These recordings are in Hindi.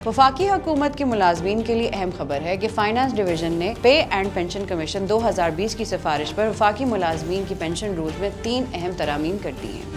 वफाकी हुकूमत के मुलाजमीन के लिए अहम खबर है कि फाइनेंस डिवीजन ने पे एंड पेंशन कमीशन 2020 की सिफारिश पर वफाकी मुलाजमीन की पेंशन रूल्स में 3 अहम तरामीम कर दी हैं।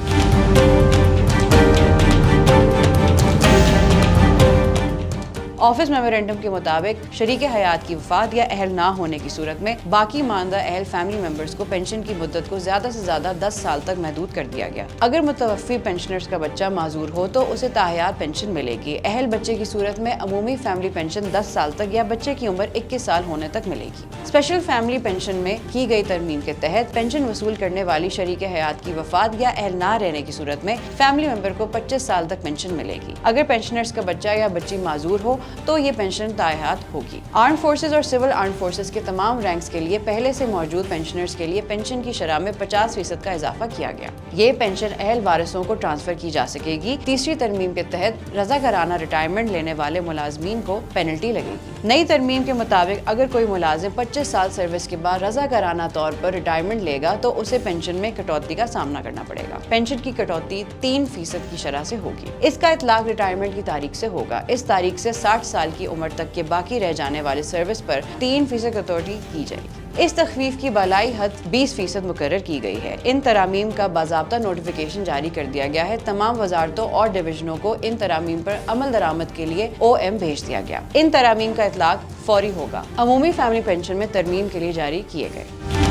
ऑफिस मेमोरेंडम के मुताबिक शरीक हयात की वफात या अहल ना होने की सूरत में बाकी मानदा अहल फैमिली मेंबर्स को पेंशन की मुद्दत को ज्यादा से ज्यादा 10 साल तक महदूद कर दिया गया। अगर मुतवफ़ी पेंशनर्स का बच्चा माजूर हो तो उसे ताहयात पेंशन मिलेगी। अहल बच्चे की सूरत में अमूमी फैमिली पेंशन 10 साल तक या बच्चे की उम्र 21 साल होने तक मिलेगी। स्पेशल फैमिली पेंशन में की गई तरमीम के तहत पेंशन वसूल करने वाली शरीक हयात की वफात या अहल ना रहने की सूरत में फैमिली मेंबर को 25 साल तक पेंशन मिलेगी। अगर पेंशनर्स का बच्चा या बच्ची माजूर हो तो ये पेंशन ताहयात होगी। आर्म फोर्सेज और सिविल आर्म फोर्सेज के तमाम रैंक्स के लिए पहले से मौजूद पेंशनर्स के लिए पेंशन की शरह में 50% का इजाफा किया गया। ये पेंशन अहल वारिसों को ट्रांसफर की जा सकेगी। तीसरी तरमीम के तहत रज़ाकाराना रिटायरमेंट लेने वाले मुलाजमीन को पेनल्टी लगेगी। नई तरमीम के मुताबिक अगर कोई मुलाजिम 25 साल सर्विस के बाद रज़ाकाराना तौर पर रिटायरमेंट लेगा तो उसे पेंशन में कटौती का सामना करना पड़ेगा। पेंशन की कटौती 3% की शरह से होगी। इसका इतलाक रिटायरमेंट की तारीख से होगा। इस तारीख से 60 साल की उम्र तक के बाकी रह जाने वाले सर्विस पर 3% कटौती की जाएगी। इस तखफीफ की बलाई हद 20% मुकर्रर की गई है। इन तरामीम का बाज़ाब्ता नोटिफिकेशन जारी कर दिया गया है। तमाम वजारतों और डिवीजनों को इन तरामीम पर अमल दरामद के लिए OM भेज दिया गया। इन तरामीम का इतलाक फौरी होगा। अमूमी फैमिली पेंशन में तरमीम के लिए जारी किए गए।